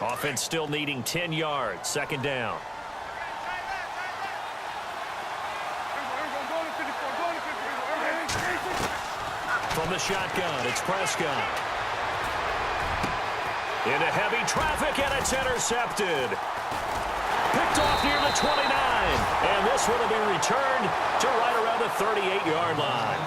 Offense still needing 10 yards. Second down. From the shotgun, it's Prescott. Into heavy traffic, and it's intercepted. Picked off near the 29. And this one will be returned to right around the 38-yard line.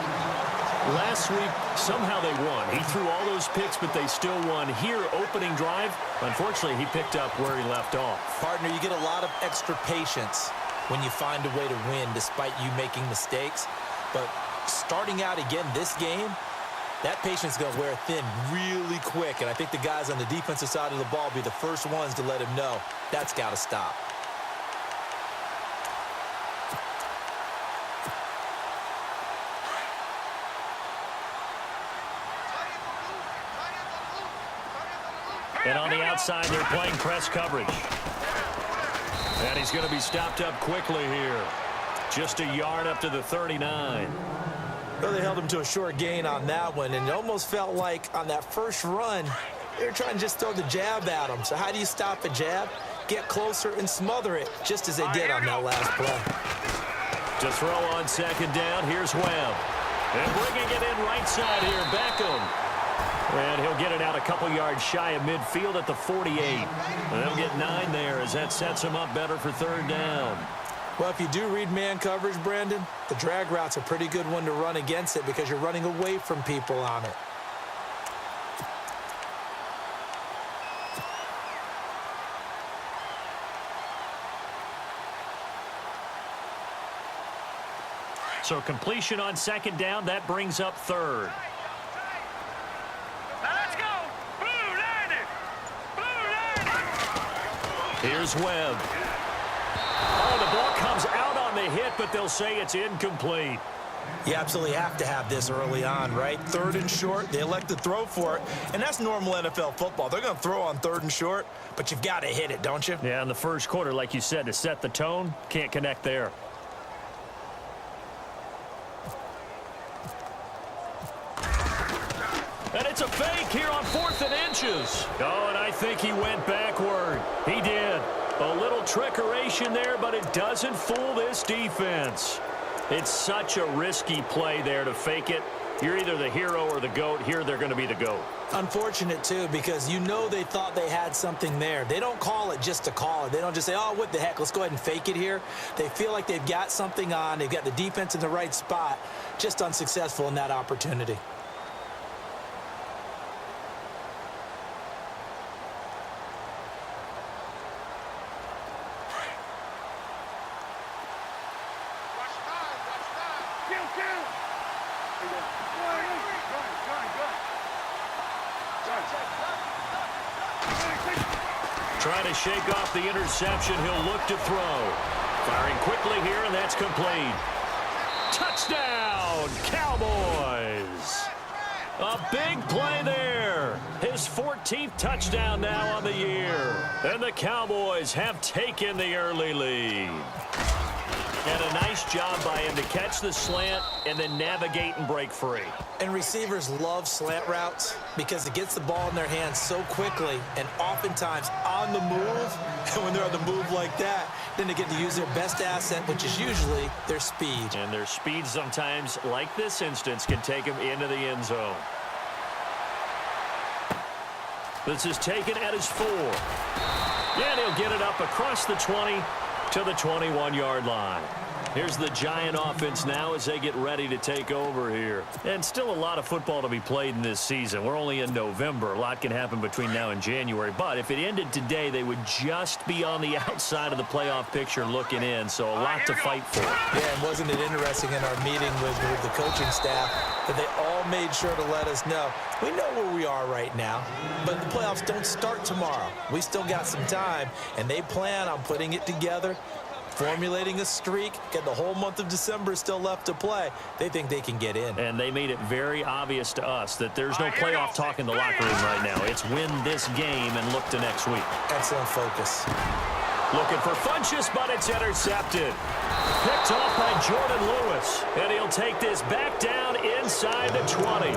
Last week, somehow they won. He threw all those picks, but they still won. Here, opening drive, unfortunately, he picked up where he left off. Partner, you get a lot of extra patience when you find a way to win despite you making mistakes. But starting out again this game, that patience is going to wear thin really quick. And I think the guys on the defensive side of the ball will be the first ones to let him know that's got to stop. And on the outside, they're playing press coverage. And he's going to be stopped up quickly here. Just a yard up to the 39. Well, they held him to a short gain on that one, and it almost felt like on that first run, they were trying to just throw the jab at him. So how do you stop a jab? Get closer and smother it, just as they did on that last play. To throw on second down, here's Webb. And bringing it in right side here, Beckham. And he'll get it out a couple yards shy of midfield at the 48. And they'll get 9 there as that sets him up better for third down. Well, if you do read man coverage, Brandon, the drag route's a pretty good one to run against it because you're running away from people on it. So completion on second down, that brings up third. Let's go! Blue landed! Blue landed! Here's Webb. Oh, the ball comes out on the hit, but they'll say it's incomplete. You absolutely have to have this early on, right? Third and short, they elect to throw for it, and that's normal NFL football. They're going to throw on third and short, but you've got to hit it, don't you? Yeah, in the first quarter, like you said, to set the tone, can't connect there. And it's a fake here on 4th and inches. Oh, and I think he went backward. He did. A little trickeration there, but it doesn't fool this defense. It's such a risky play there to fake it. You're either the hero or the GOAT. Here, they're going to be the GOAT. Unfortunate, too, because you know they thought they had something there. They don't call it just to call it. They don't just say, oh, what the heck, let's go ahead and fake it here. They feel like they've got something on. They've got the defense in the right spot. Just unsuccessful in that opportunity. Trying to shake off the interception. He'll look to throw. Firing quickly here, and that's complete. Touchdown, Cowboys! A big play there. His 14th touchdown now on the year. And the Cowboys have taken the early lead. And a nice job by him to catch the slant and then navigate and break free. And receivers love slant routes because it gets the ball in their hands so quickly and oftentimes on the move. And when they're on the move like that, then they get to use their best asset, which is usually their speed. And their speed sometimes, like this instance, can take them into the end zone. This is taken at his 4. And he'll get it up across the 20 to the 21-yard line. Here's the Giant offense now as they get ready to take over here. And still a lot of football to be played in this season. We're only in November. A lot can happen between now and January. But if it ended today, they would just be on the outside of the playoff picture looking in. So a lot to fight for. Yeah, and wasn't it interesting in our meeting with the coaching staff that they all made sure to let us know, we know where we are right now, but the playoffs don't start tomorrow. We still got some time, and they plan on putting it together, formulating a streak, get the whole month of December still left to play. They think they can get in. And they made it very obvious to us that there's no playoff talk in the locker room right now. It's win this game and look to next week. Excellent focus. Looking for Funchess, but it's intercepted. Picked off by Jordan Lewis. And he'll take this back down inside the 20.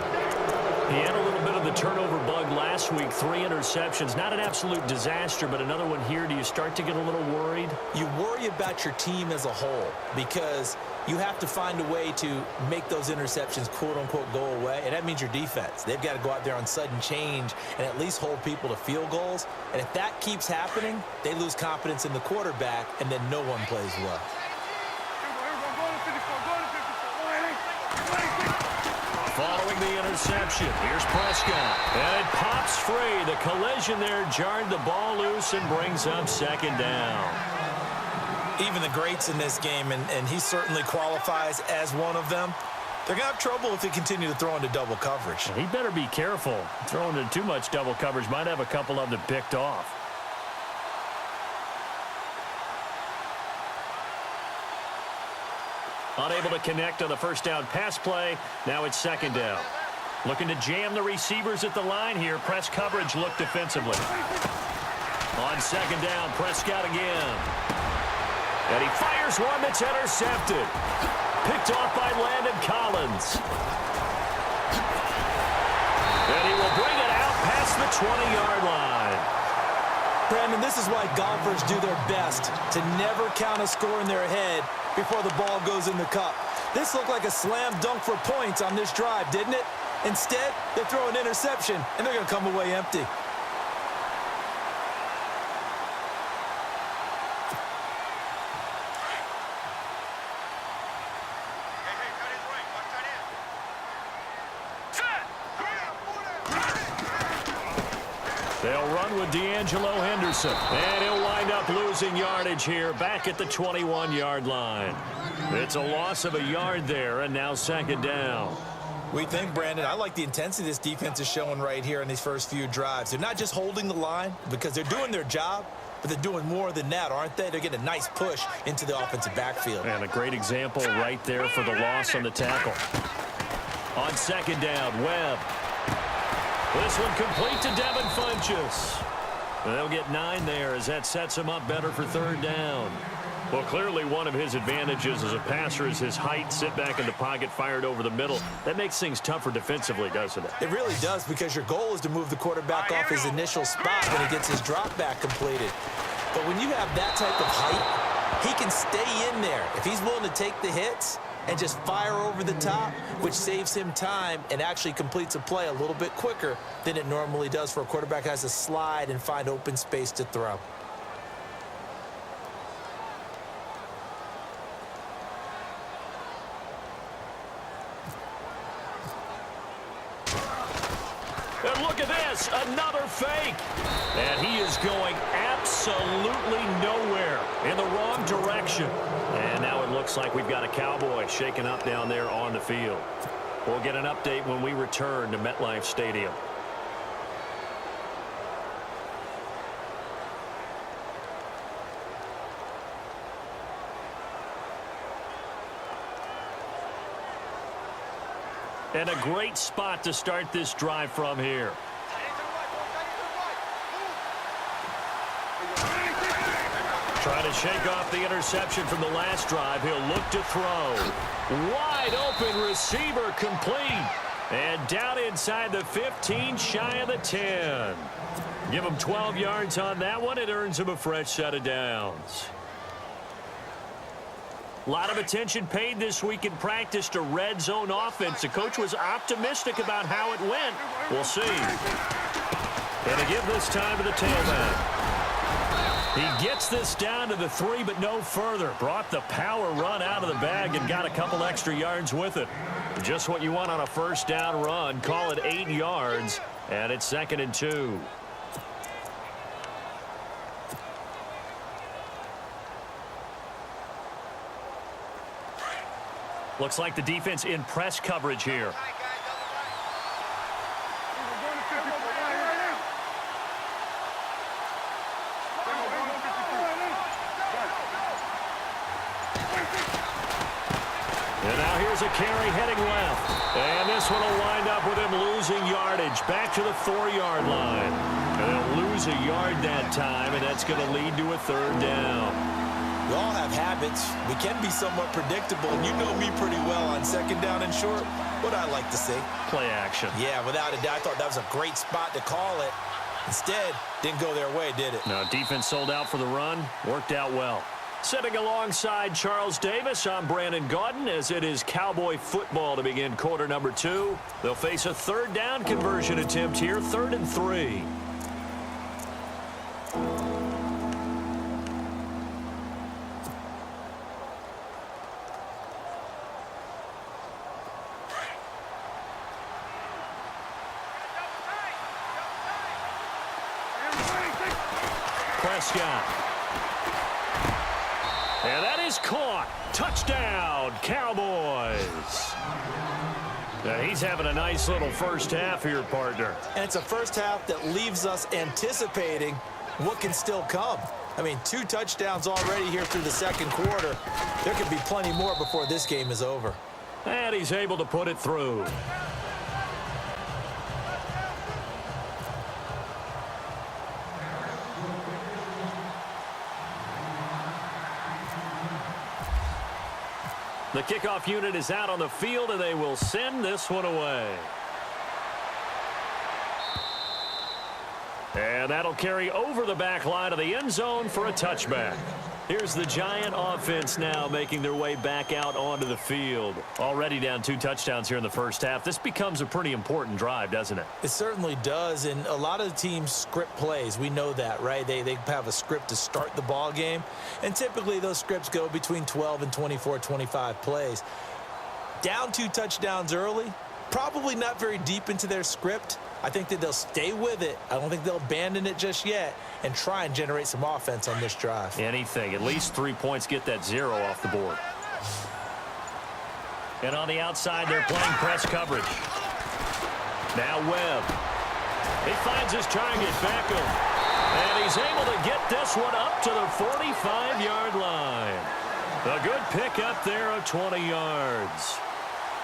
He had a little bit of the turnover bug last week, 3 interceptions. Not an absolute disaster, but another one here. Do you start to get a little worried? You worry about your team as a whole because you have to find a way to make those interceptions, quote-unquote, go away, and that means your defense. They've got to go out there on sudden change and at least hold people to field goals, and if that keeps happening, they lose confidence in the quarterback, and then no one plays well. Following the interception, here's Prescott. And it pops free. The collision there jarred the ball loose and brings up second down. Even the greats in this game, and he certainly qualifies as one of them, they're going to have trouble if they continue to throw into double coverage. He better be careful. Throwing into too much double coverage might have a couple of them picked off. Unable to connect on the first down pass play. Now it's second down. Looking to jam the receivers at the line here. Press coverage look defensively. On second down, Prescott again. And he fires one that's intercepted. Picked off by Landon Collins. And he will bring it out past the 20-yard line. Brandon, this is why golfers do their best to never count a score in their head before the ball goes in the cup. This looked like a slam dunk for points on this drive, didn't it? Instead, they throw an interception, and they're going to come away empty. They'll run with D'Angelo Henderson. And he'll wind up losing yardage here back at the 21-yard line. It's a loss of a yard there, and now second down. We think, Brandon, I like the intensity this defense is showing right here in these first few drives. They're not just holding the line because they're doing their job, but they're doing more than that, aren't they? They're getting a nice push into the offensive backfield. And a great example right there for the loss on the tackle. On second down, Webb. This one complete to Devin Funchess. They'll get 9 there as that sets him up better for third down. Well, clearly one of his advantages as a passer is his height. Sit back in the pocket, fired over the middle. That makes things tougher defensively, doesn't it? It really does, because your goal is to move the quarterback off his initial spot when he gets his drop back completed. But when you have that type of height, he can stay in there. If he's willing to take the hits and just fire over the top, which saves him time and actually completes a play a little bit quicker than it normally does for a quarterback who has to slide and find open space to throw. And look at this, another fake. And he is going absolutely nowhere, in the wrong direction. And now it looks like we've got a Cowboy shaken up down there on the field. We'll get an update when we return to MetLife Stadium. And a great spot to start this drive from here. Trying to shake off the interception from the last drive. He'll look to throw. Wide open receiver complete. And down inside the 15, shy of the 10. Give him 12 yards on that one. It earns him a fresh set of downs. A lot of attention paid this week in practice to red zone offense. The coach was optimistic about how it went. We'll see. And to give this time to the tailback. He gets this down to the 3, but no further. Brought the power run out of the bag and got a couple extra yards with it. Just what you want on a first down run. Call it 8 yards, and it's 2nd and 2. Looks like the defense in press coverage here. And now here's a carry heading left. And this one will wind up with him losing yardage back to the 4-yard line. And they'll lose a yard that time, and that's going to lead to a third down. We all have habits. We can be somewhat predictable, and you know me pretty well on second down and short. What I like to see. Play action. Yeah, without a doubt. I thought that was a great spot to call it. Instead, didn't go their way, did it? No, defense sold out for the run. Worked out well. Sitting alongside Charles Davis, I'm Brandon Gaudin as it is Cowboy football to begin quarter number 2. They'll face a third down conversion attempt here, 3rd and 3. Prescott. And that is caught. Touchdown, Cowboys. Now he's having a nice little first half here, partner. And it's a first half that leaves us anticipating what can still come. I mean, 2 touchdowns already here through the second quarter. There could be plenty more before this game is over. And he's able to put it through. The kickoff unit is out on the field, and they will send this one away. And that'll carry over the back line of the end zone for a touchback. Here's the Giant offense now making their way back out onto the field. Already down 2 touchdowns here in the first half. This becomes a pretty important drive, doesn't it? It certainly does, and a lot of the teams script plays. We know that, right? They have a script to start the ball game, and typically those scripts go between 12 and 24, 25 plays. Down 2 touchdowns early, probably not very deep into their script. I think that they'll stay with it. I don't think they'll abandon it just yet and try and generate some offense on this drive. Anything. At least 3 points, get that 0 off the board. And on the outside, they're playing press coverage. Now Webb. He finds his target, Beckham. And he's able to get this one up to the 45-yard line. A good pickup there of 20 yards.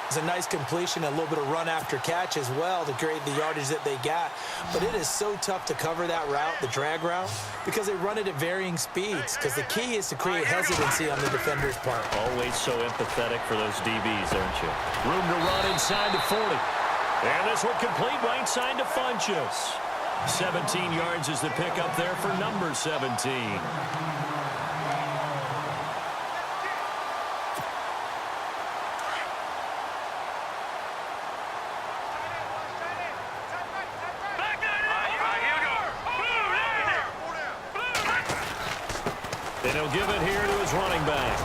It's a nice completion, a little bit of run after catch as well to create the yardage that they got. But it is so tough to cover that route, the drag route, because they run it at varying speeds. Because the key is to create hesitancy on the defender's part. Always so empathetic for those DBs, aren't you? Room to run inside the 40. And this one complete right side to Funchess. 17 yards is the pickup there for number 17. And he'll give it here to his running back.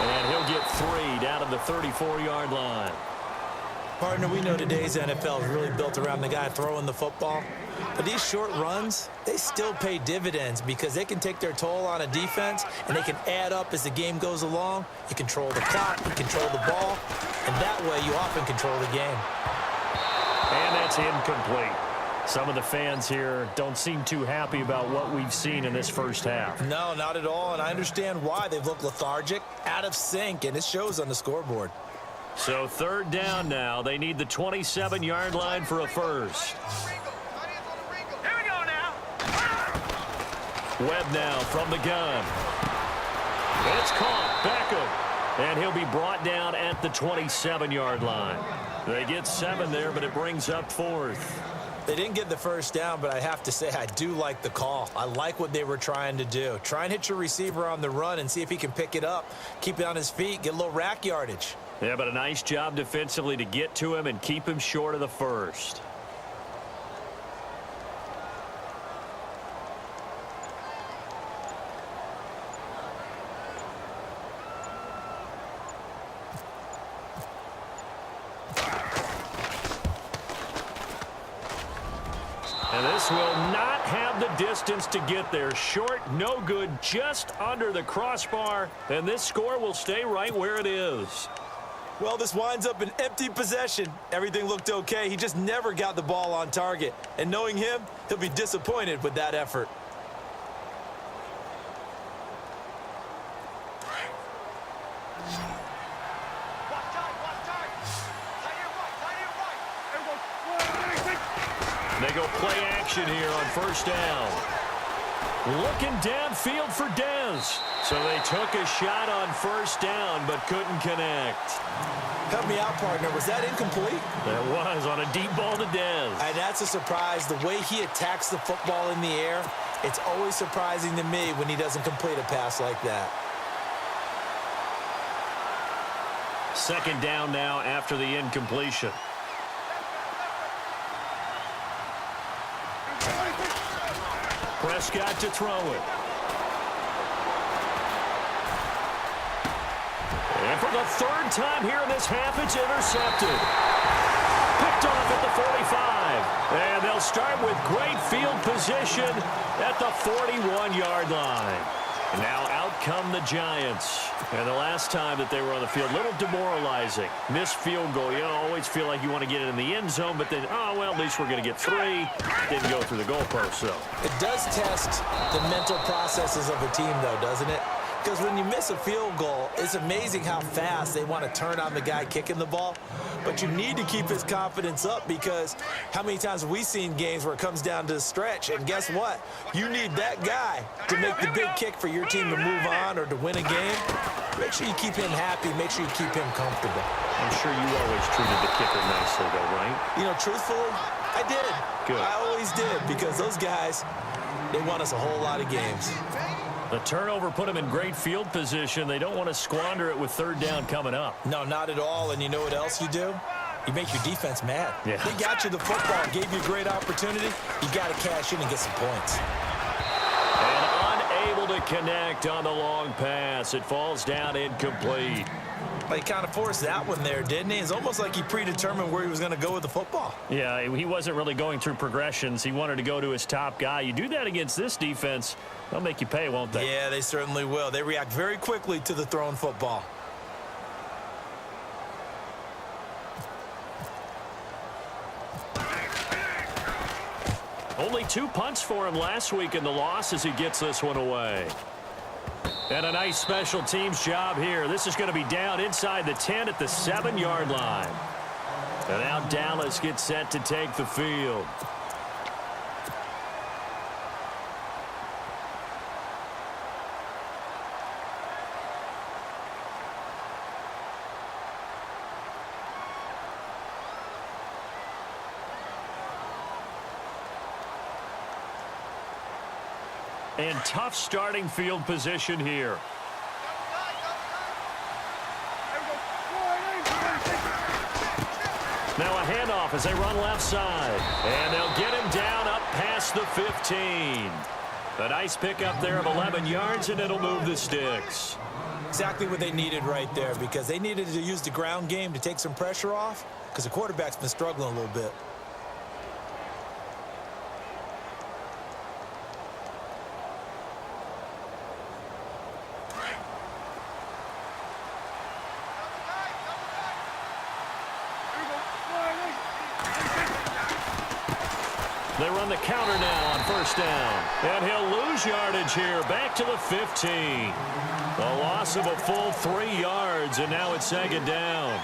And he'll get 3 down at the 34-yard line. Partner, we know today's NFL is really built around the guy throwing the football. But these short runs, they still pay dividends because they can take their toll on a defense, and they can add up as the game goes along. You control the clock, you control the ball, and that way you often control the game. And that's incomplete. Some of the fans here don't seem too happy about what we've seen in this first half. No, not at all, and I understand why. They've looked lethargic, out of sync, and it shows on the scoreboard. So 3rd down now. They need the 27-yard line for a first. Here we go now. Webb now from the gun. It's caught. Beckham. And he'll be brought down at the 27-yard line. They get 7 there, but it brings up 4th. They didn't get the first down, but I have to say I do like the call. I like what they were trying to do. Try and hit your receiver on the run and see if he can pick it up, keep it on his feet, get a little rack yardage. Yeah, but a nice job defensively to get to him and keep him short of the first. And this will not have the distance to get there. Short, no good, just under the crossbar. And this score will stay right where it is. Well, this winds up an empty possession. Everything looked okay. He just never got the ball on target. And knowing him, he'll be disappointed with that effort. They go play action here on first down. Looking downfield for Dez. So they took a shot on first down, but couldn't connect. Help me out, partner. Was that incomplete? That was on a deep ball to Dez. And that's a surprise. The way he attacks the football in the air, it's always surprising to me when he doesn't complete a pass like that. Second down now after the incompletion. Prescott to throw it. And for the third time here in this half, it's intercepted. Picked off at the 45. And they'll start with great field position at the 41-yard line. And now out come the Giants. And the last time that they were on the field, a little demoralizing. Missed field goal. You always feel like you want to get it in the end zone, but then, oh, well, at least we're going to get 3. Didn't go through the goalpost, though. It does test the mental processes of a team, though, doesn't it? Because when you miss a field goal, it's amazing how fast they want to turn on the guy kicking the ball. But you need to keep his confidence up, because how many times have we seen games where it comes down to the stretch? And guess what? You need that guy to make the big kick for your team to move on or to win a game. Make sure you keep him happy. Make sure you keep him comfortable. I'm sure you always treated the kicker nicely, though, right? You know, truthfully, I did. Good. I always did, because those guys, they won us a whole lot of games. The turnover put them in great field position. They don't want to squander it with third down coming up. No, not at all. And you know what else you do? You make your defense mad. Yeah. They got you the football, gave you a great opportunity. You got to cash in and get some points. And unable to connect on the long pass. It falls down incomplete. He kind of forced that one there, didn't he? It's almost like he predetermined where he was going to go with the football. Yeah, he wasn't really going through progressions. He wanted to go to his top guy. You do that against this defense, they'll make you pay, won't they? Yeah, they certainly will. They react very quickly to the thrown football. Only 2 punts for him last week in the loss as he gets this one away. And a nice special teams job here. This is going to be down inside the 10 at the 7-yard line. And now Dallas gets set to take the field. And tough starting field position here. Now a handoff as they run left side. And they'll get him down up past the 15. A nice pickup there of 11 yards, and it'll move the sticks. Exactly what they needed right there, because they needed to use the ground game to take some pressure off, because the quarterback's been struggling a little bit. They run the counter now on first down. And he'll lose yardage here, back to the 15. A loss of a full 3 yards, and now it's second down.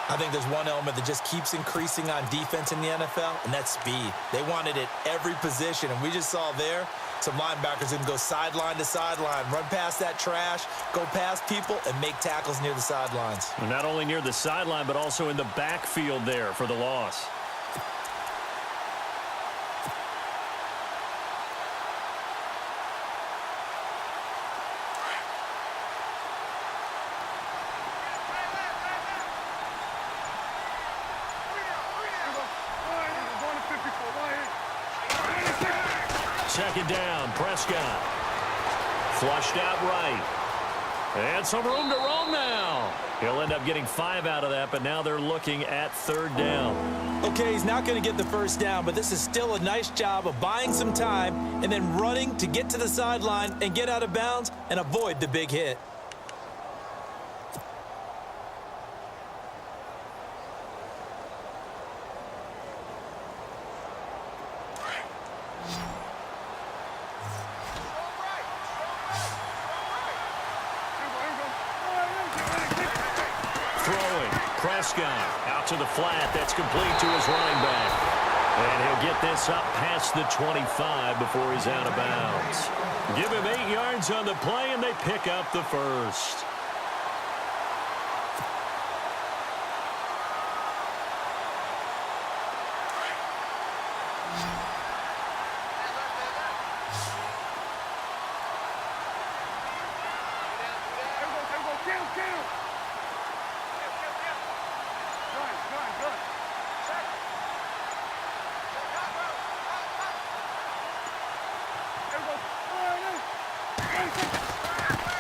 I think there's one element that just keeps increasing on defense in the NFL, and that's speed. They want it at every position, and we just saw there some linebackers who can go sideline to sideline, run past that trash, go past people, and make tackles near the sidelines. And not only near the sideline, but also in the backfield there for the loss. Second down, Prescott. Flushed out right. And some room to roam now. He'll end up getting 5 out of that, but now they're looking at third down. Okay, he's not going to get the first down, but this is still a nice job of buying some time and then running to get to the sideline and get out of bounds and avoid the big hit. Throwing, Prescott out to the flat. That's complete to his running back. And he'll get this up past the 25 before he's out of bounds. Give him 8 yards on the play, and they pick up the first.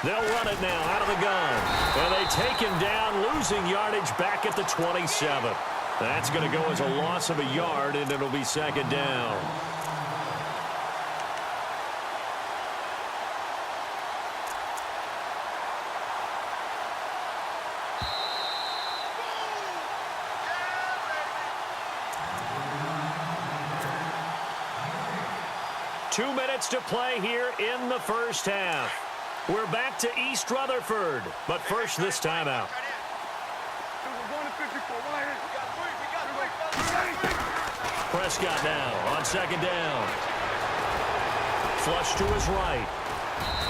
They'll run it now out of the gun. And they take him down, losing yardage back at the 27. That's going to go as a loss of a yard, and it'll be second down. Two minutes to play here in the first half. We're back to East Rutherford, but first this timeout. Prescott now on second down. Flush to his right.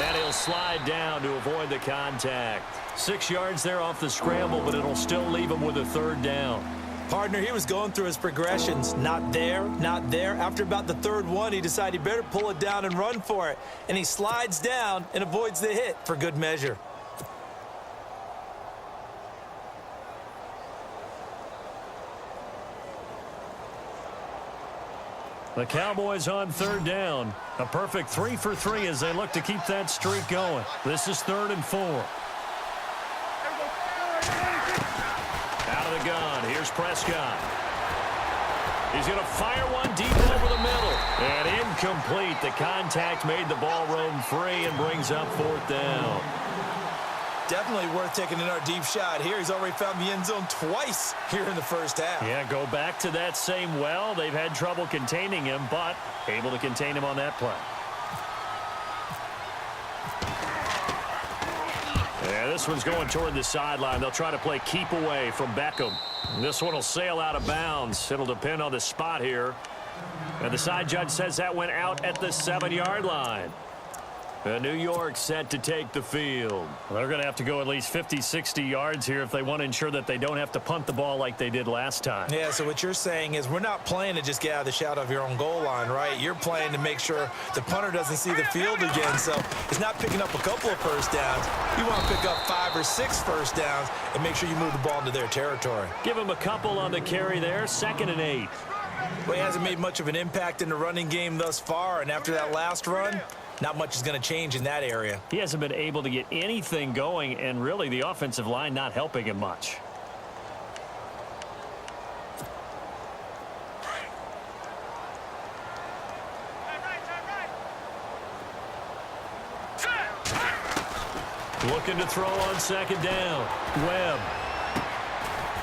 And he'll slide down to avoid the contact. 6 yards there off the scramble, but it'll still leave him with a third down. Partner, he was going through his progressions. Not there, not there. After about the third one, he decided he better pull it down and run for it. And he slides down and avoids the hit for good measure. The Cowboys on third down. A perfect 3 for 3 as they look to keep that streak going. This is 3rd and 4. Out of the gun. Here's Prescott. He's going to fire one deep over the middle. And incomplete. The contact made the ball roam free and brings up 4th down. Definitely worth taking another deep shot here. He's already found the end zone twice here in the first half. Yeah, go back to that same well. They've had trouble containing him, but able to contain him on that play. Yeah, this one's going toward the sideline. They'll try to play keep away from Beckham. This one will sail out of bounds. It'll depend on the spot here. And the side judge says that went out at the 7-yard line. New York set to take the field. They're going to have to go at least 50, 60 yards here if they want to ensure that they don't have to punt the ball like they did last time. Yeah, so what you're saying is we're not playing to just get out of the shadow of your own goal line, right? You're playing to make sure the punter doesn't see the field again. So it's not picking up a couple of first downs. You want to pick up 5 or 6 first downs and make sure you move the ball into their territory. Give him a couple on the carry there. 2nd and 8. Well, he hasn't made much of an impact in the running game thus far, and after that last run, not much is going to change in that area. He hasn't been able to get anything going, and really the offensive line not helping him much. Looking to throw on 2nd down. Webb.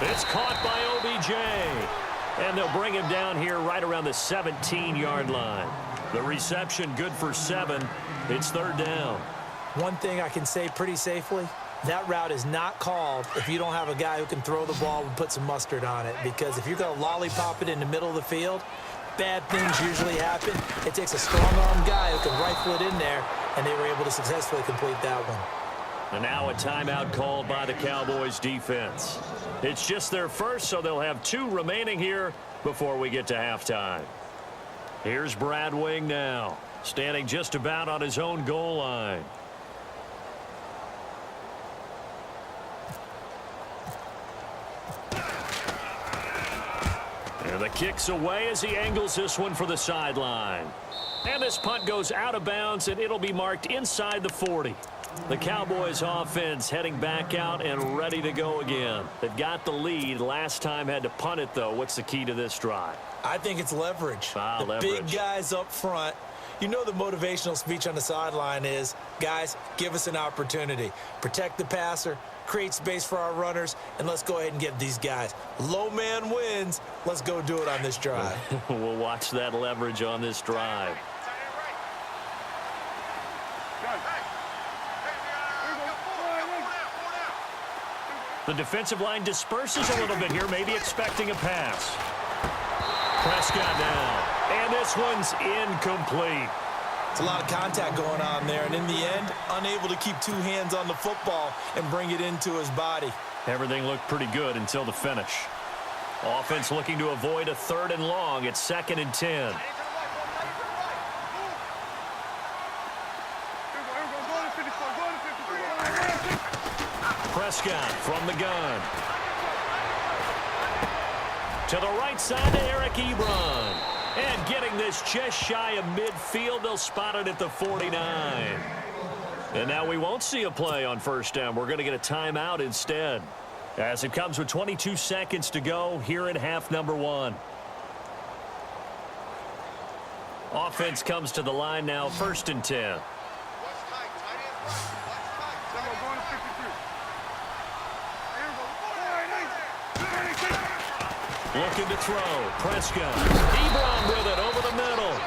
It's caught by OBJ. And they'll bring him down here right around the 17-yard line. The reception good for 7. It's 3rd down. One thing I can say pretty safely, that route is not called if you don't have a guy who can throw the ball and put some mustard on it. Because if you're going to lollipop it in the middle of the field, bad things usually happen. It takes a strong-arm guy who can rifle it in there, and they were able to successfully complete that one. And now a timeout called by the Cowboys defense. It's just their first, so they'll have 2 remaining here before we get to halftime. Here's Brad Wing now, standing just about on his own goal line. And the kick's away as he angles this one for the sideline. And this punt goes out of bounds, and it'll be marked inside the 40. The Cowboys offense heading back out and ready to go again. They've got the lead. Last time had to punt it, though. What's the key to this drive? I think it's leverage. Leverage. Big guys up front. You know the motivational speech on the sideline is, guys, give us an opportunity. Protect the passer, create space for our runners, and let's go ahead and get these guys. Low man wins. Let's go do it on this drive. We'll watch that leverage on this drive. The defensive line disperses a little bit here, maybe expecting a pass. Prescott now. And this one's incomplete. It's a lot of contact going on there, and in the end, unable to keep two hands on the football and bring it into his body. Everything looked pretty good until the finish. Offense looking to avoid a 3rd and long. It's 2nd and 10. Prescott from the gun. To the right side to Eric Ebron. And getting this just shy of midfield. They'll spot it at the 49. And now we won't see a play on 1st down. We're going to get a timeout instead. As it comes with 22 seconds to go here in half number 1. Offense comes to the line now, 1st and 10. Looking to throw. Prescott. Ebron with it over the middle.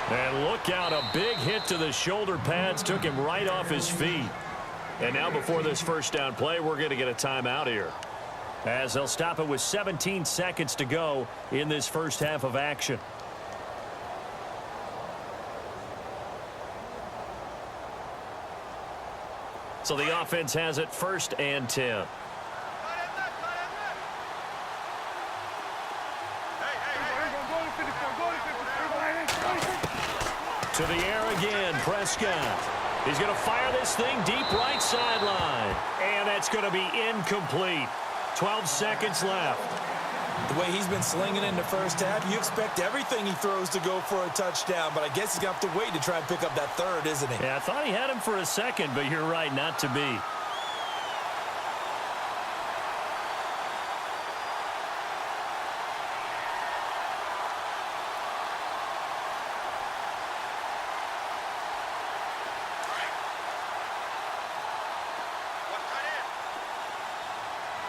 And look out, a big hit to the shoulder pads. Took him right off his feet. And now before this 1st down play, we're going to get a timeout here. As they'll stop it with 17 seconds to go in this first half of action. So the offense has it 1st and 10. To the air again, Prescott. He's going to fire this thing deep right sideline. And that's going to be incomplete. 12 seconds left. The way he's been slinging in the first half, you expect everything he throws to go for a touchdown, but I guess he's going to have to wait to try and pick up that 3rd, isn't he? Yeah, I thought he had him for a second, but you're right, not to be.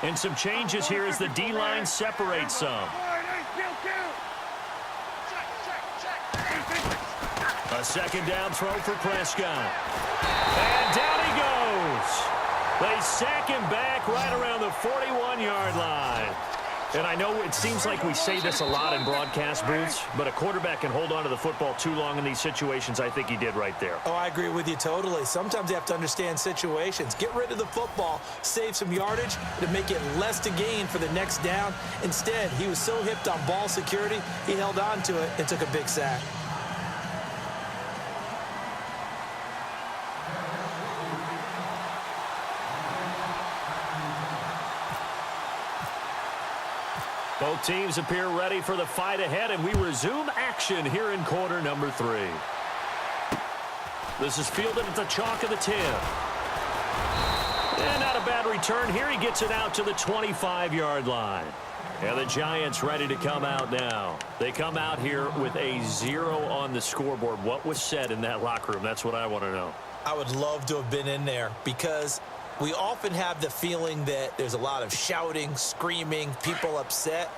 And some changes here as the D-line separates some. A 2nd down throw for Prescott. And down he goes. They sack him back right around the 41-yard line. And I know it seems like we say this a lot in broadcast booths, but a quarterback can hold on to the football too long in these situations. I think he did right there. Oh, I agree with you totally. Sometimes you have to understand situations. Get rid of the football, save some yardage to make it less to gain for the next down. Instead, he was so hipped on ball security, he held on to it and took a big sack. Both teams appear ready for the fight ahead, and we resume action here in quarter number 3. This is fielded at the chalk of the 10. And not a bad return here. He gets it out to the 25-yard line. And the Giants ready to come out now. They come out here with a 0 on the scoreboard. What was said in that locker room? That's what I want to know. I would love to have been in there because we often have the feeling that there's a lot of shouting, screaming, people upset.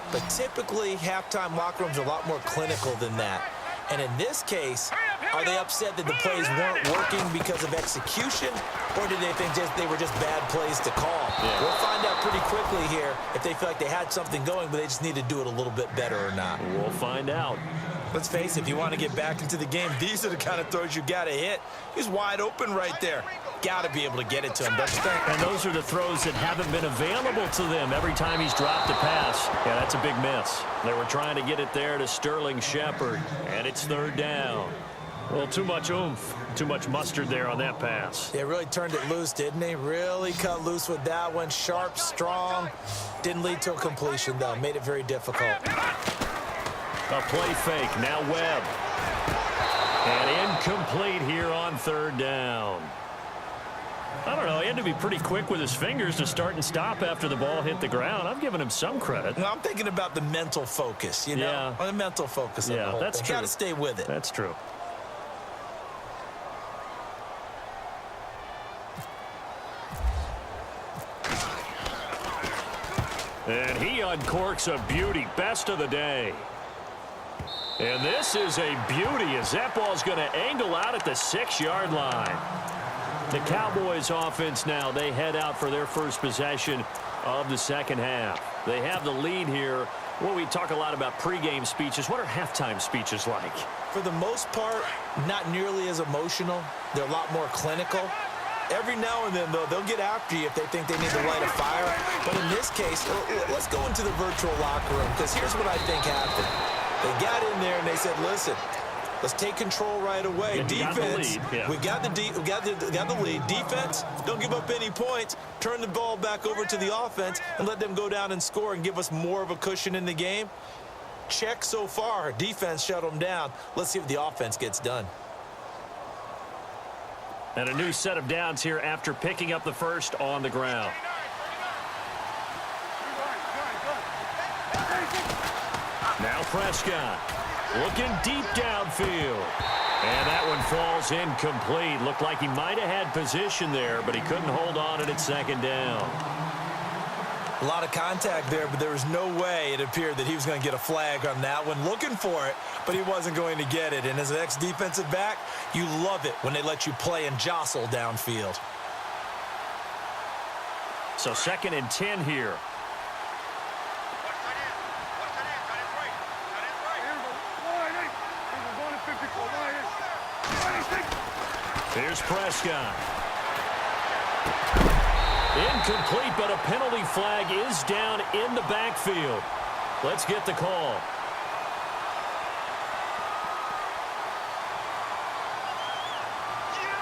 But typically, halftime locker rooms are a lot more clinical than that. And in this case, are they upset that the plays weren't working because of execution, or did they think they were just bad plays to call? Yeah. We'll find out pretty quickly here if they feel like they had something going, but they just need to do it a little bit better or not. We'll find out. Let's face it, if you want to get back into the game, these are the kind of throws you got to hit. He's wide open right there. Got to be able to get it to him, don't you think? And those are the throws that haven't been available to them every time he's dropped a pass. Yeah, that's a big miss. They were trying to get it there to Sterling Shepard, and it's 3rd down. Well, too much oomph, too much mustard there on that pass. They really turned it loose, didn't they? Really cut loose with that one. Sharp, strong. Didn't lead to a completion, though. Made it very difficult. A play fake, now Webb. And incomplete here on 3rd down. I don't know, he had to be pretty quick with his fingers to start and stop after the ball hit the ground. I'm giving him some credit. Well, I'm thinking about the mental focus, you know? Yeah. The mental focus of the whole that's thing. true. Got to stay with it. That's true. And he uncorks a beauty, best of the day. And this is a beauty as that ball's going to angle out at the 6-yard line. The Cowboys offense now, they head out for their first possession of the second half. They have the lead here. Well, we talk a lot about pregame speeches. What are halftime speeches like? For the most part, not nearly as emotional. They're a lot more clinical. Every now and then, though, they'll get after you if they think they need to light a fire. But in this case, let's go into the virtual locker room, because here's what I think happened. They got in there and they said, listen, let's take control right away. Defense, we got the lead. Defense, don't give up any points. Turn the ball back over to the offense and let them go down and score and give us more of a cushion in the game. Check so far. Defense shut them down. Let's see if the offense gets done. And a new set of downs here after picking up the first on the ground. Now Prescott looking deep downfield. And that one falls incomplete. Looked like he might have had position there, but he couldn't hold on at second down. A lot of contact there, but there was no way it appeared that he was going to get a flag on that one. Looking for it, but he wasn't going to get it. And as an ex-defensive back, you love it when they let you play and jostle downfield. So 2nd and 10 here. Here's Prescott. Incomplete, but a penalty flag is down in the backfield. Let's get the call.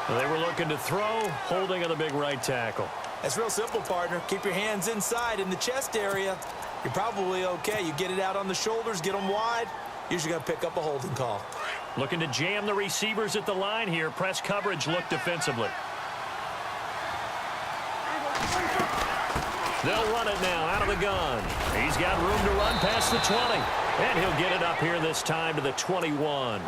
They were looking to throw, holding on the big right tackle. That's real simple, partner. Keep your hands inside in the chest area. You're probably okay. You get it out on the shoulders, get them wide. Usually going to pick up a holding call. Looking to jam the receivers at the line here. Press coverage look defensively. They'll run it now out of the gun. He's got room to run past the 20. And he'll get it up here this time to the 21.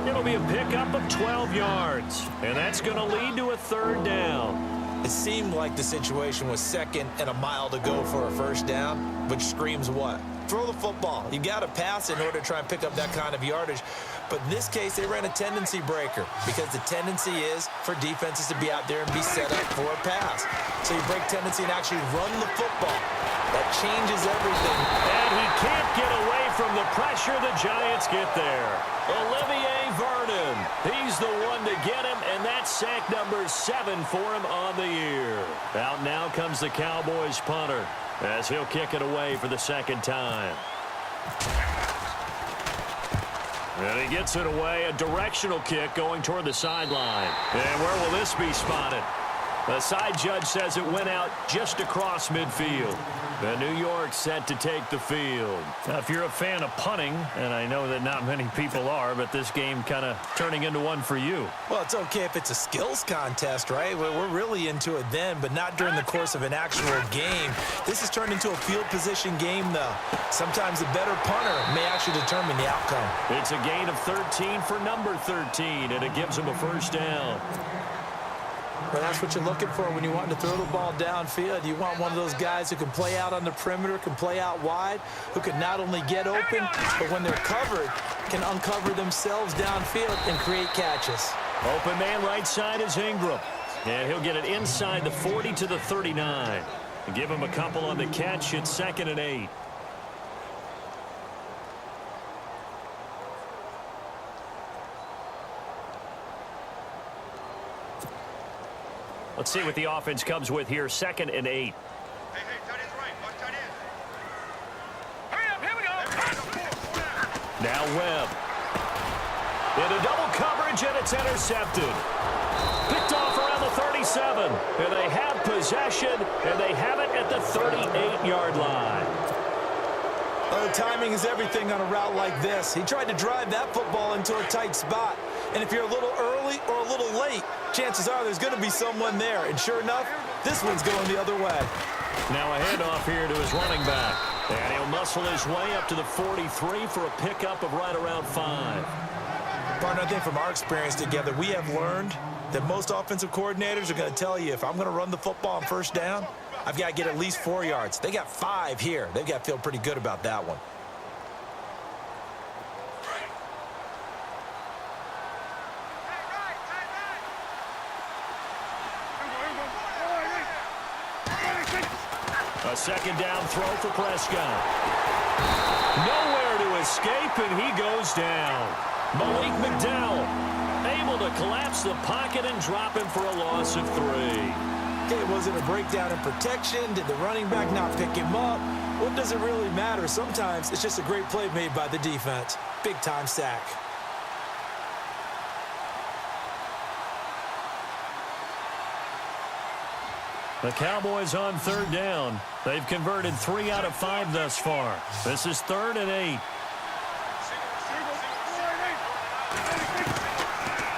It'll be a pickup of 12 yards. And that's going to lead to a 3rd down. It seemed like the situation was 2nd and a mile to go for a 1st down, which screams what? Throw the football. You got to pass in order to try and pick up that kind of yardage. But in this case, they ran a tendency breaker because the tendency is for defenses to be out there and be set up for a pass. So you break tendency and actually run the football. That changes everything. And he can't get away from the pressure. The Giants get there. Olivier Vernon. He's the one to get him, and that's sack number 7 for him on the year. Out now comes the Cowboys punter as he'll kick it away for the 2nd time. And he gets it away, a directional kick going toward the sideline. And where will this be spotted? The side judge says it went out just across midfield. The New York set to take the field. Now, if you're a fan of punting, and I know that not many people are, but this game kind of turning into one for you. Well, it's okay if it's a skills contest, right? We're really into it then, but not during the course of an actual game. This has turned into a field position game, though. Sometimes the better punter may actually determine the outcome. It's a gain of 13 for number 13, and it gives him a 1st down. Well, that's what you're looking for when you want to throw the ball downfield. You want one of those guys who can play out on the perimeter, can play out wide, who can not only get open, but when they're covered, can uncover themselves downfield and create catches. Open man right side is Ingram. And he'll get it inside the 40 to the 39. And give him a couple on the catch. It's 2nd and 8. Let's see what the offense comes with here. 2nd and 8. Hey, tight end's right. Watch tight end. Hurry up, here we go. Now Webb. Into double coverage, and it's intercepted. Picked off around the 37. And they have possession, and they have it at the 38-yard line. Oh, timing is everything on a route like this. He tried to drive that football into a tight spot. And if you're a little early or a little late, chances are there's going to be someone there. And sure enough, this one's going the other way. Now a handoff here to his running back. And he'll muscle his way up to the 43 for a pickup of right around 5. Partner, I think from our experience together, we have learned that most offensive coordinators are going to tell you if I'm going to run the football on 1st down, I've got to get at least 4 yards. They got 5 here. They've got to feel pretty good about that one. A second down throw for Prescott. Nowhere to escape, and he goes down. Malik McDowell able to collapse the pocket and drop him for a loss of 3. Okay, was it a breakdown in protection? Did the running back not pick him up? What does it really matter? Sometimes it's just a great play made by the defense. Big-time sack. The Cowboys on third down. They've converted 3 out of 5 thus far. This is 3rd and 8.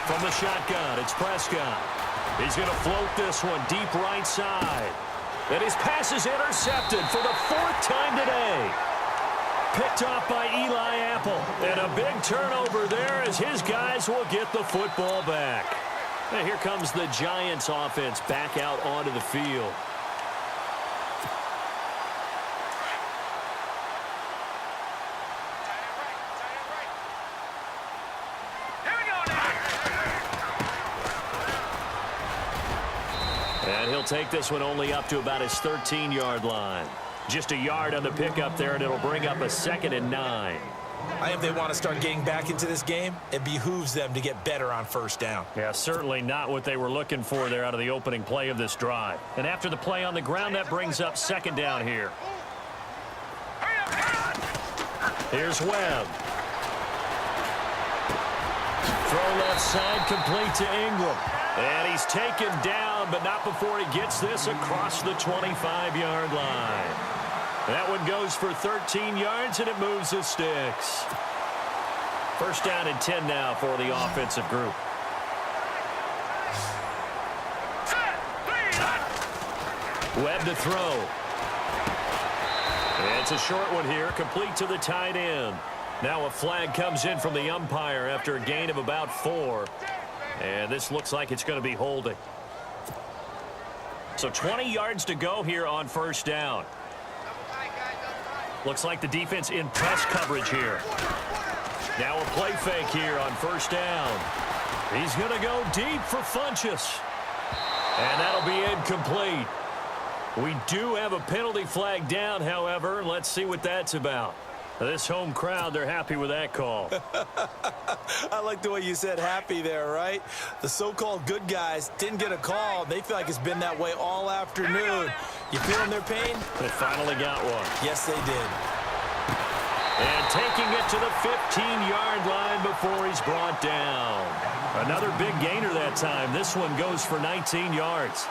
From the shotgun, it's Prescott. He's going to float this one deep right side. And his pass is intercepted for the 4th time today. Picked off by Eli Apple. And a big turnover there as his guys will get the football back. And here comes the Giants offense back out onto the field. And he'll take this one only up to about his 13-yard line. Just a yard on the pickup there, and it'll bring up a 2nd and 9. I think if they want to start getting back into this game, it behooves them to get better on first down. Yeah, certainly not what they were looking for there out of the opening play of this drive. And after the play on the ground, that brings up 2nd down here. Here's Webb. Throw left side, complete to Ingram. And he's taken down, but not before he gets this across the 25-yard line. That one goes for 13 yards, and it moves the sticks. First down and 10 now for the offensive group. Webb to throw. And it's a short one here, complete to the tight end. Now a flag comes in from the umpire after a gain of about 4. And this looks like it's going to be holding. So 20 yards to go here on first down. Looks like the defense in press coverage here. Now a play fake here on first down. He's going to go deep for Funchess. And that'll be incomplete. We do have a penalty flag down, however. Let's see what that's about. This home crowd, they're happy with that call. I like the way you said happy there, right? The so-called good guys didn't get a call. They feel like it's been that way all afternoon. You feeling their pain? They finally got one. Yes, they did. And taking it to the 15-yard line before he's brought down. Another big gainer that time. This one goes for 19 yards.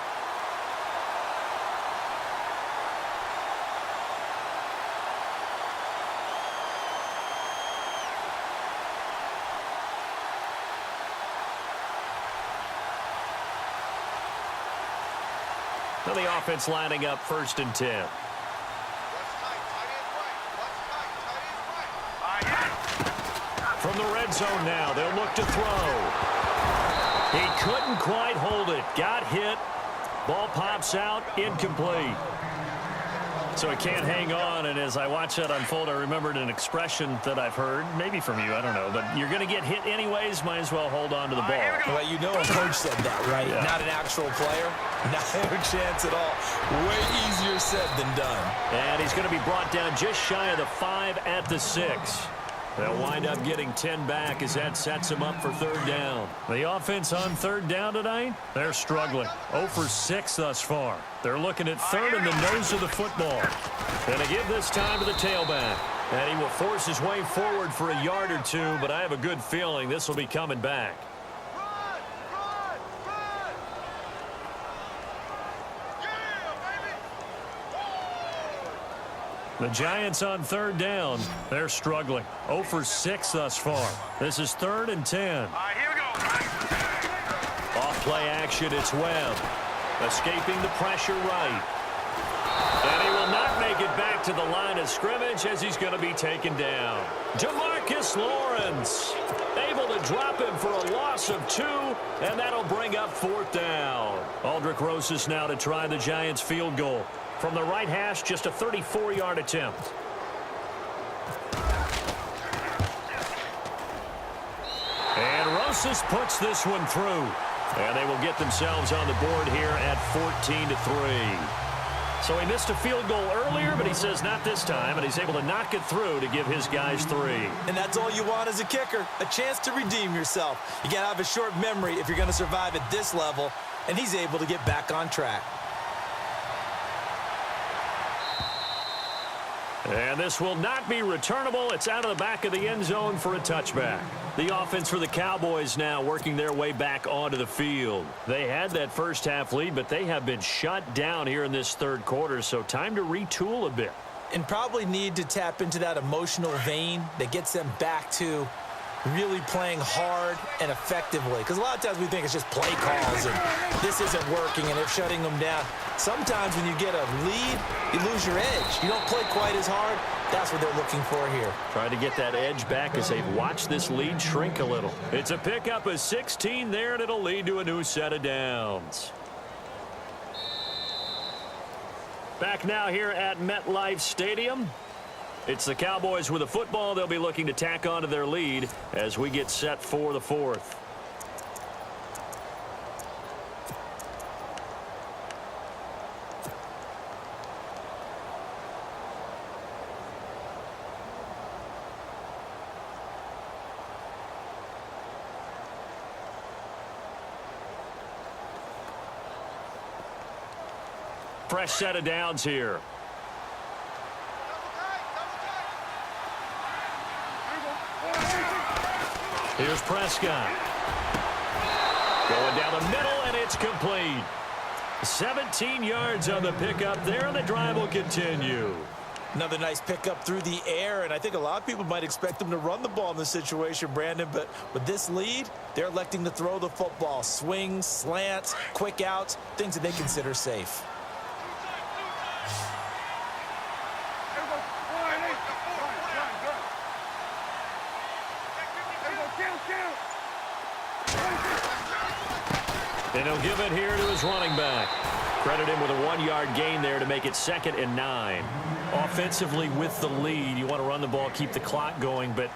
Now the offense lining up 1st and 10. From the red zone now, they'll look to throw. He couldn't quite hold it. Got hit. Ball pops out. Incomplete. So he can't hang on, and as I watch that unfold, I remembered an expression that I've heard, maybe from you, I don't know, but you're going to get hit anyways, might as well hold on to the ball. Well, you know a coach said that, right? Yeah. Not an actual player. Not a chance at all. Way easier said than done. And he's going to be brought down just shy of the 5 at the 6. They'll wind up getting 10 back as that sets him up for 3rd down. The offense on 3rd down tonight, they're struggling. 0 for 6 thus far. They're looking at 3rd in the nose of the football. Going to give this time to the tailback. And he will force his way forward for a yard or 2, but I have a good feeling this will be coming back. The Giants on 3rd down. They're struggling. 0 for 6 thus far. This is 3rd and 10. Here we go. Off play action, it's Webb. Escaping the pressure right. And he will not make it back to the line of scrimmage as he's going to be taken down. Jamarcus Lawrence able to drop him for a loss of 2, and that'll bring up 4th down. Aldrick Rosas now to try the Giants field goal. From the right hash, just a 34-yard attempt. And Rosas puts this one through. And they will get themselves on the board here at 14-3. So he missed a field goal earlier, but he says not this time, and he's able to knock it through to give his guys 3. And that's all you want as a kicker, a chance to redeem yourself. You got to have a short memory if you're going to survive at this level, and he's able to get back on track. And this will not be returnable. It's out of the back of the end zone for a touchback. The offense for the Cowboys now working their way back onto the field. They had that first half lead, but they have been shut down here in this third quarter, so time to retool a bit. And probably need to tap into that emotional vein that gets them back to really playing hard and effectively. Because a lot of times we think it's just play calls and this isn't working and they're shutting them down. Sometimes when you get a lead, you lose your edge. You don't play quite as hard. That's what they're looking for here. Trying to get that edge back as they've watched this lead shrink a little. It's a pickup of 16 there, and it'll lead to a new set of downs. Back now here at MetLife Stadium. It's the Cowboys with the football. They'll be looking to tack on to their lead as we get set for the fourth. Fresh set of downs here. Here's Prescott. Going down the middle, and it's complete. 17 yards on the pickup there, and the drive will continue. Another nice pickup through the air, and I think a lot of people might expect them to run the ball in this situation, Brandon, but with this lead, they're electing to throw the football. Swings, slants, quick outs, things that they consider safe. And he'll give it here to his running back. Credit him with a 1-yard gain there to make it 2nd and 9. Offensively with the lead, you want to run the ball, keep the clock going, but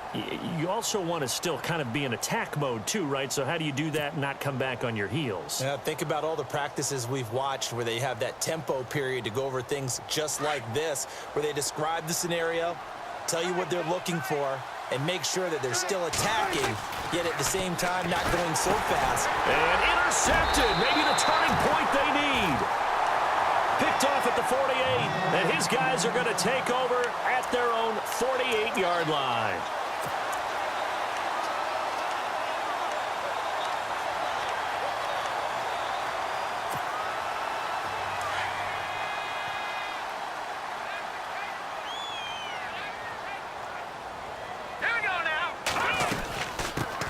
you also want to still kind of be in attack mode too, right? So how do you do that and not come back on your heels? Yeah, think about all the practices we've watched where they have that tempo period to go over things just like this, where they describe the scenario, tell you what they're looking for, and make sure that they're still attacking, yet at the same time not going so fast. And intercepted. Maybe the turning point they need. Picked off at the 48, and his guys are going to take over at their own 48-yard line.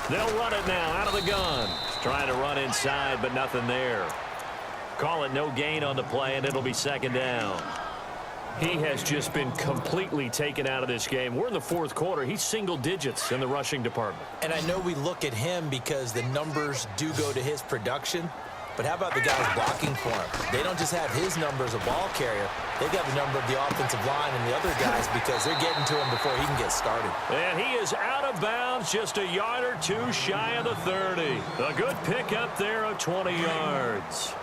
They'll run it now out of the gun. Trying to run inside, but nothing there. Call it no gain on the play, and it'll be 2nd down. He has just been completely taken out of this game. We're in the 4th quarter. He's single digits in the rushing department. And I know we look at him because the numbers do go to his production, but how about the guys blocking for him? They don't just have his number as a ball carrier. They've got the number of the offensive line and the other guys because they're getting to him before he can get started. And he is out of bounds, just a yard or two shy of the 30. A good pickup there of 20 yards.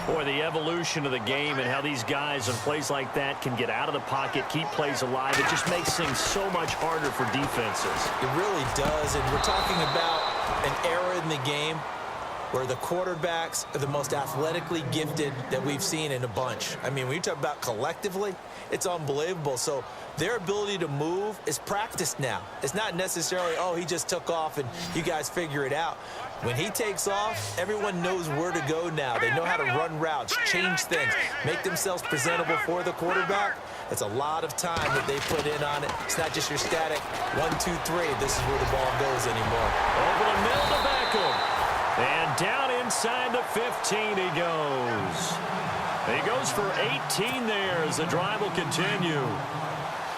Boy, the evolution of the game and how these guys in plays like that can get out of the pocket, keep plays alive, it just makes things so much harder for defenses. It really does, and we're talking about an era in the game where the quarterbacks are the most athletically gifted that we've seen in a bunch. I mean, when you talk about collectively, it's unbelievable. So their ability to move is practiced now. It's not necessarily, oh, he just took off and you guys figure it out. When he takes off, everyone knows where to go now. They know how to run routes, change things, make themselves presentable for the quarterback. It's a lot of time that they put in on it. It's not just your static 1, 2, 3. This is where the ball goes anymore. Over the middle to Beckham. And down inside the 15 he goes. He goes for 18 there as the drive will continue.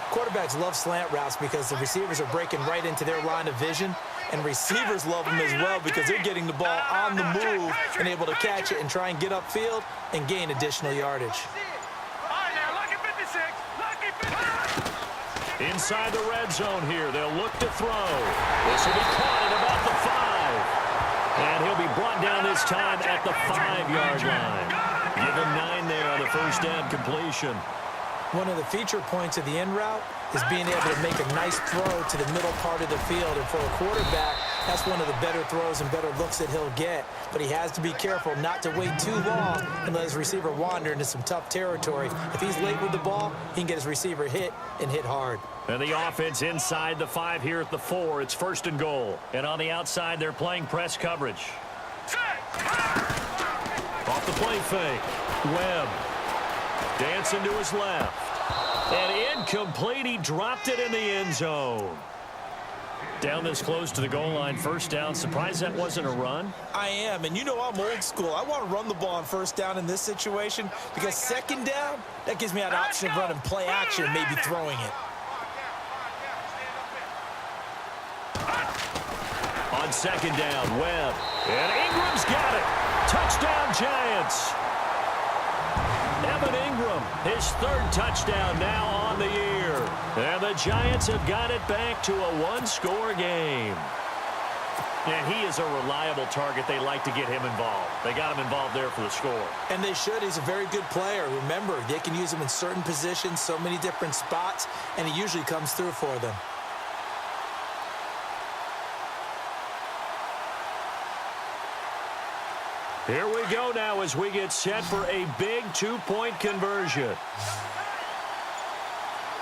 Quarterbacks love slant routes because the receivers are breaking right into their line of vision, and receivers love them as well because they're getting the ball on the move and able to catch it and try and get upfield and gain additional yardage. Inside the red zone here, they'll look to throw. This will be caught at about the 5. And he'll be brought down this time at the 5-yard line. Give him 9 there on the first down completion. One of the feature points of the in route is being able to make a nice throw to the middle part of the field. And for a quarterback, that's one of the better throws and better looks that he'll get. But he has to be careful not to wait too long and let his receiver wander into some tough territory. If he's late with the ball, he can get his receiver hit and hit hard. And the offense inside the 5 here at the 4. It's 1st and goal. And on the outside, they're playing press coverage. Off the play fake. Webb. Dancing to his left. And incomplete. He dropped it in the end zone. Down this close to the goal line, 1st down. Surprised that wasn't a run? I am, and you know I'm old school. I want to run the ball on 1st down in this situation because 2nd down, that gives me an option of running play action and maybe throwing it. On 2nd down, Webb. And Ingram's got it. Touchdown, Giants. Evan Ingram, his 3rd touchdown now on the year. And the Giants have got it back to a 1-score game. And he is a reliable target. They like to get him involved. They got him involved there for the score. And they should. He's a very good player. Remember, they can use him in certain positions, so many different spots, and he usually comes through for them. Here we go now as we get set for a big 2-point conversion.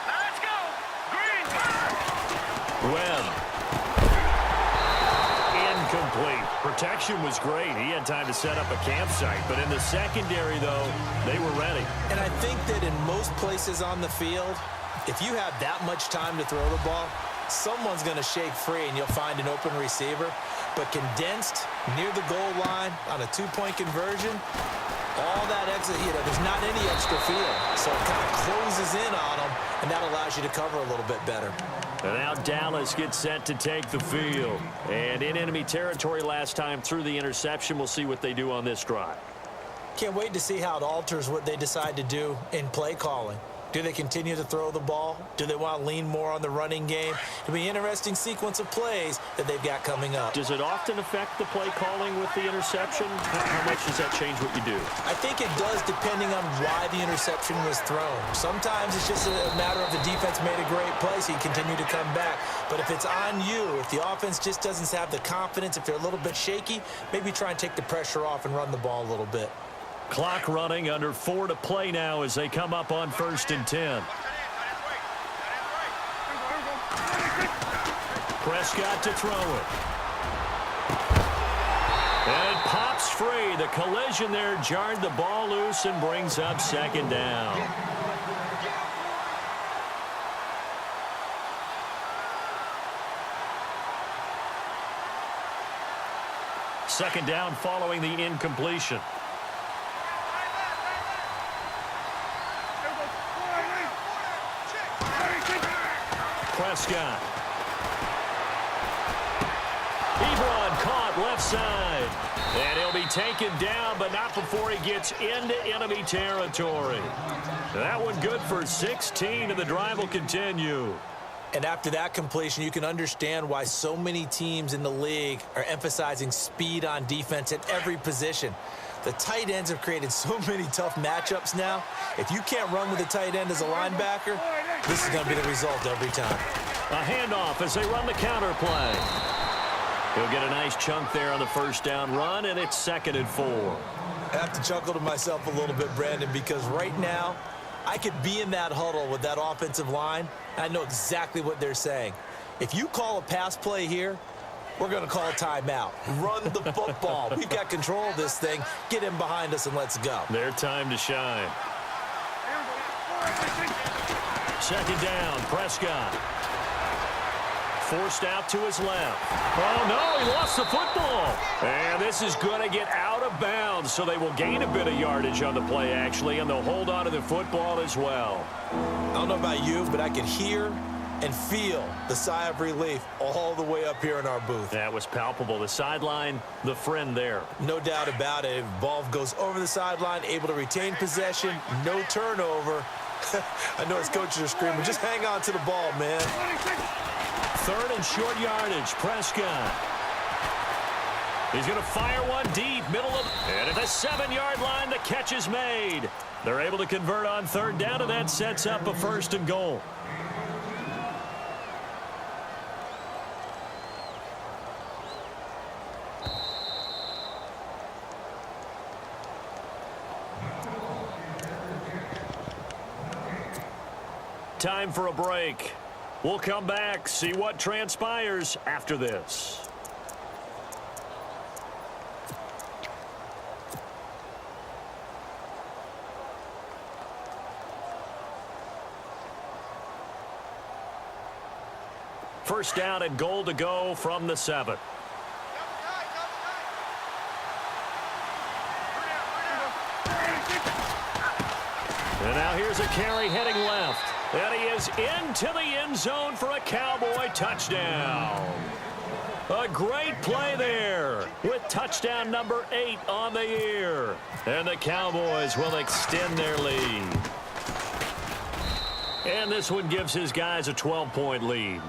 Let's go. Green. Webb. Incomplete. Protection was great. He had time to set up a campsite. But in the secondary, though, they were ready. And I think that in most places on the field, if you have that much time to throw the ball, someone's going to shake free and you'll find an open receiver. But condensed near the goal line on a 2-point conversion, all that extra, there's not any extra field. So it kind of closes in on them, and that allows you to cover a little bit better. And now Dallas gets set to take the field. And in enemy territory last time through the interception, we'll see what they do on this drive. Can't wait to see how it alters what they decide to do in play calling. Do they continue to throw the ball? Do they want to lean more on the running game? It'll be an interesting sequence of plays that they've got coming up. Does it often affect the play calling with the interception? How much does that change what you do? I think it does depending on why the interception was thrown. Sometimes it's just a matter of the defense made a great play, so you continue to come back. But if it's on you, if the offense just doesn't have the confidence, if they're a little bit shaky, maybe try and take the pressure off and run the ball a little bit. Clock running, under 4 to play now as they come up on 1st and 10. Prescott to throw it. And it pops free. The collision there jarred the ball loose and brings up 2nd down. Second down following the incompletion. Prescott. Ebron caught left side. And he'll be taken down, but not before he gets into enemy territory. That one good for 16, and the drive will continue. And after that completion, you can understand why so many teams in the league are emphasizing speed on defense at every position. The tight ends have created so many tough matchups now. If you can't run with a tight end as a linebacker, this is going to be the result every time. A handoff as they run the counter play. He'll get a nice chunk there on the 1st down run, and it's 2nd and 4. I have to chuckle to myself a little bit, Brandon, because right now I could be in that huddle with that offensive line, and I know exactly what they're saying. If you call a pass play here, we're going to call a timeout. Run the football. We've got control of this thing. Get him behind us and let's go. Their time to shine. 2nd down, Prescott. Forced out to his left. Oh, no, he lost the football. And this is going to get out of bounds, so they will gain a bit of yardage on the play, actually, and they'll hold on to the football as well. I don't know about you, but I could hear and feel the sigh of relief all the way up here in our booth. That was palpable. The sideline, the friend there. No doubt about it. Ball goes over the sideline, able to retain possession, no turnover. I know his coaches are screaming, just hang on to the ball, man. 3rd and short yardage, Prescott. He's going to fire one deep, middle of, and at the 7-yard line, the catch is made. They're able to convert on third down, and that sets up a 1st and goal. Time for a break. We'll come back, see what transpires after this. First down and goal to go from the 7. And now here's a carry heading left. And he is into the end zone for a Cowboy touchdown. A great play there with touchdown number 8 on the year. And the Cowboys will extend their lead. And this one gives his guys a 12-point lead.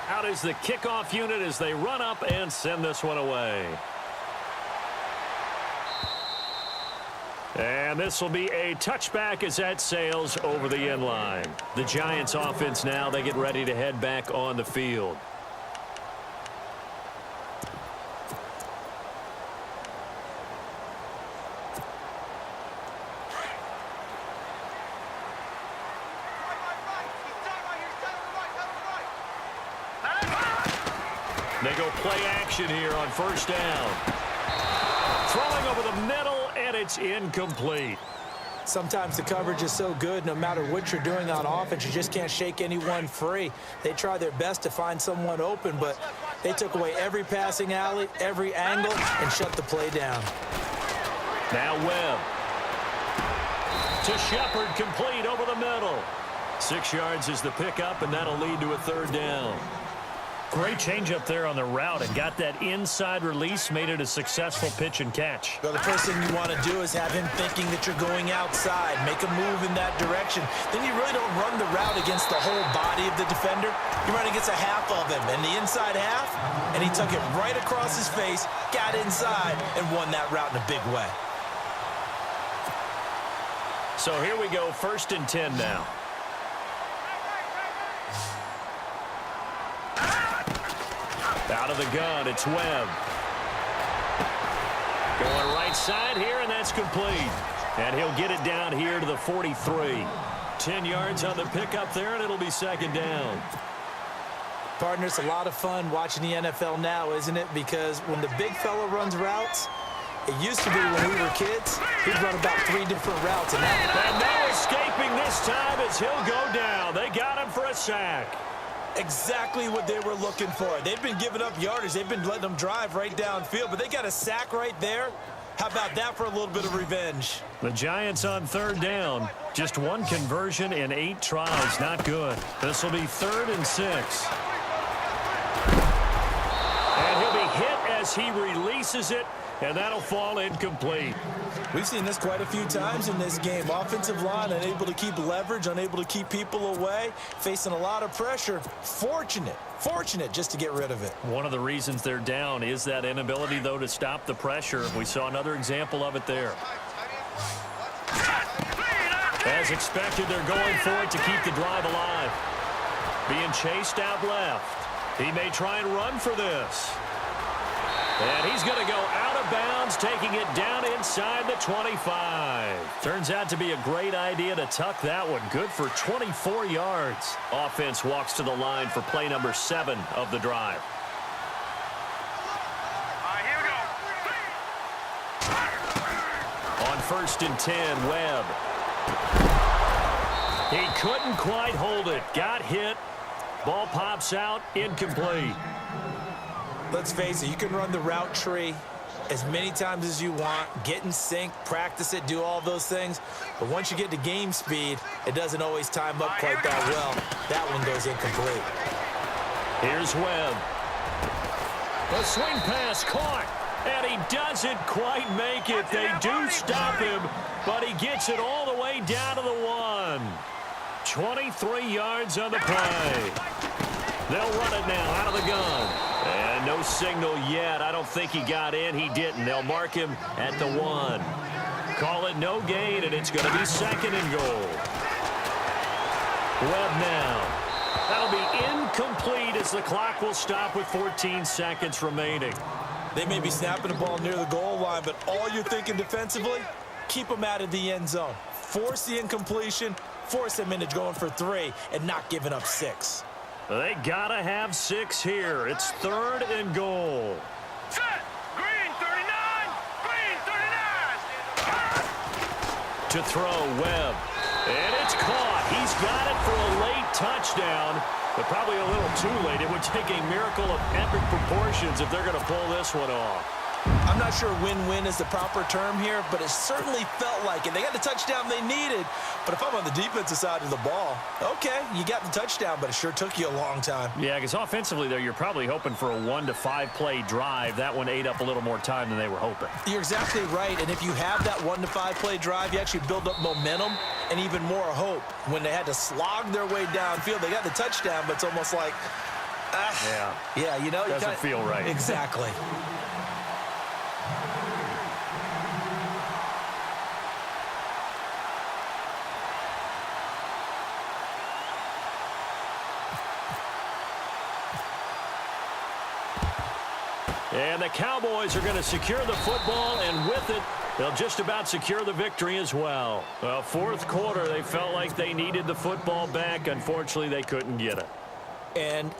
Out is the kickoff unit as they run up and send this one away. And this will be a touchback as that sails over the end line. The Giants offense now, they get ready to head back on the field. They go play action here on first down. Throwing over the middle, and it's incomplete. Sometimes the coverage is so good, no matter what you're doing on offense, you just can't shake anyone free. They try their best to find someone open, but they took away every passing alley, every angle, and shut the play down. Now Webb. To Shepard, complete over the middle. 6 yards is the pickup, and that'll lead to a third down. Great change up there on the route and got that inside release, made it a successful pitch and catch. Well, the first thing you want to do is have him thinking that you're going outside, make a move in that direction. Then you really don't run the route against the whole body of the defender. You run against a half of him, and the inside half, and he took it right across his face, got inside, and won that route in a big way. So here we go, 1st and 10 now. Out of the gun, it's Webb. Going right side here, and that's complete. And he'll get it down here to the 43. 10 yards on the pickup there, and it'll be 2nd down. Partner, it's a lot of fun watching the NFL now, isn't it? Because when the big fella runs routes, it used to be when we were kids, he'd run about 3 different routes. And no escaping this time as he'll go down. They got him for a sack. Exactly what they were looking for. They've been giving up yardage. They've been letting them drive right downfield, but they got a sack right there. How about that for a little bit of revenge? The Giants on 3rd down. Just 1 conversion in 8 tries. Not good. This will be 3rd and 6. And he'll be hit as he releases it, and that'll fall incomplete. We've seen this quite a few times in this game. Offensive line unable to keep leverage, unable to keep people away, facing a lot of pressure. Fortunate just to get rid of it. One of the reasons they're down is that inability, though, to stop the pressure. We saw another example of it there. As expected, they're going for it to keep the drive alive. Being chased out left. He may try and run for this. And he's going to go out of bounds, taking it down inside the 25. Turns out to be a great idea to tuck that one. Good for 24 yards. Offense walks to the line for play number 7 of the drive. Here we go. On 1st and 10, Webb. He couldn't quite hold it. Got hit. Ball pops out, incomplete. Let's face it, you can run the route tree as many times as you want, get in sync, practice it, do all those things. But once you get to game speed, it doesn't always time up quite that well. That one goes incomplete. Here's Webb. The swing pass caught. And he doesn't quite make it. They do stop him, but he gets it all the way down to the 1. 23 yards on the play. They'll run it now out of the gun. And no signal yet. I don't think he got in. He didn't. They'll mark him at the 1. Call it no gain, and it's going to be 2nd and goal. Webb now. That'll be incomplete as the clock will stop with 14 seconds remaining. They may be snapping the ball near the goal line, but all you're thinking defensively, keep them out of the end zone. Force the incompletion, force them into going for 3, and not giving up 6. They got to have 6 here. It's 3rd and goal. Set. Green 39. Green 39. To throw, Webb. And it's caught. He's got it for a late touchdown, but probably a little too late. It would take a miracle of epic proportions if they're going to pull this one off. I'm not sure win-win is the proper term here, but it certainly felt like it. They got the touchdown they needed, but if I'm on the defensive side of the ball, okay, you got the touchdown, but it sure took you a long time. Yeah, because offensively there, you're probably hoping for a 1 to 5 play drive. That one ate up a little more time than they were hoping. You're exactly right, and if you have that 1 to 5 play drive, you actually build up momentum and even more hope. When they had to slog their way downfield, they got the touchdown, but it's almost like, yeah, you know, doesn't feel right. Exactly. And the Cowboys are going to secure the football, and with it, they'll just about secure the victory as well. Well, 4th quarter, they felt like they needed the football back. Unfortunately, they couldn't get it. And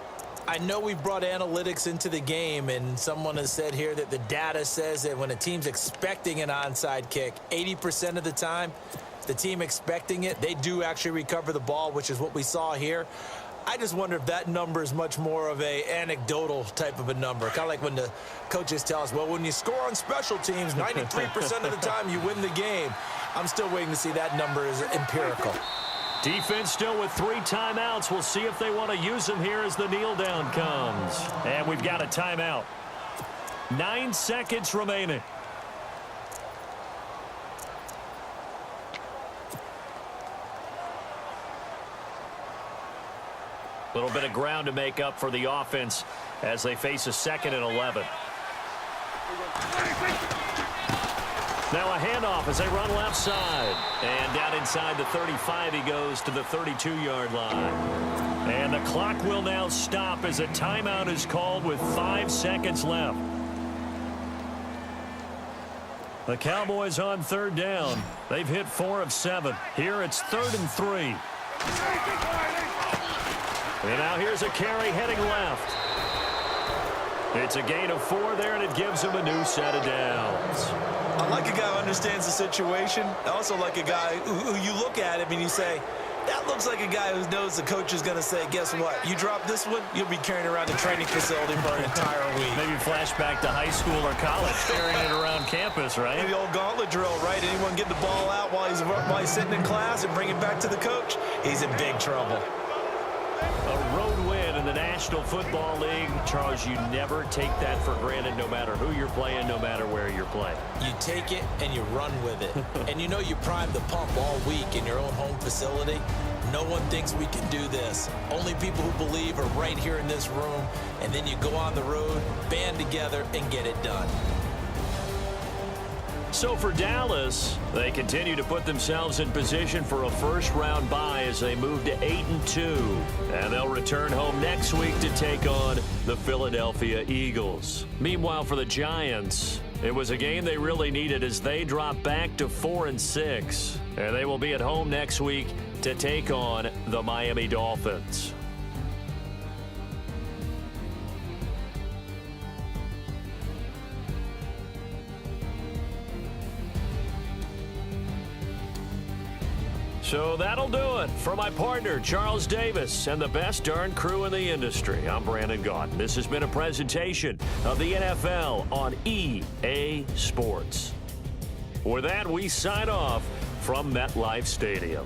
I know we brought analytics into the game, and someone has said here that the data says that when a team's expecting an onside kick, 80% of the time, the team expecting it, they do actually recover the ball, which is what we saw here. I just wonder if that number is much more of a anecdotal type of a number. Kind of like when the coaches tell us, well, when you score on special teams, 93% of the time you win the game. I'm still waiting to see that number is empirical. Defense still with 3 timeouts. We'll see if they want to use them here as the kneel down comes. And we've got a timeout. 9 seconds remaining. A little bit of ground to make up for the offense as they face a 2nd and 11. Now a handoff as they run left side. And down inside the 35 he goes to the 32-yard line. And the clock will now stop as a timeout is called with 5 seconds left. The Cowboys on 3rd down. They've hit 4 of 7. Here it's 3rd and 3. And now here's a carry heading left. It's a gain of 4 there, and it gives him a new set of downs. I like a guy who understands the situation. I also like a guy who you look at him and you say, that looks like a guy who knows the coach is going to say, guess what? You drop this one, you'll be carrying around the training facility for an entire week. Maybe flashback to high school or college, carrying it around campus, right? Maybe the old gauntlet drill, right? Anyone get the ball out while he's sitting in class and bring it back to the coach? He's in big trouble. A road win in the National Football League. Charles, you never take that for granted, no matter who you're playing, no matter where you're playing. You take it and you run with it. And you know you prime the pump all week in your own home facility. No one thinks we can do this. Only people who believe are right here in this room. And then you go on the road, band together, and get it done. So for Dallas, they continue to put themselves in position for a first-round bye as they move to 8-2. And they'll return home next week to take on the Philadelphia Eagles. Meanwhile, for the Giants, it was a game they really needed as they drop back to 4-6. And they will be at home next week to take on the Miami Dolphins. So that'll do it for my partner, Charles Davis, and the best darn crew in the industry. I'm Brandon Gaudin. This has been a presentation of the NFL on EA Sports. With that, we sign off from MetLife Stadium.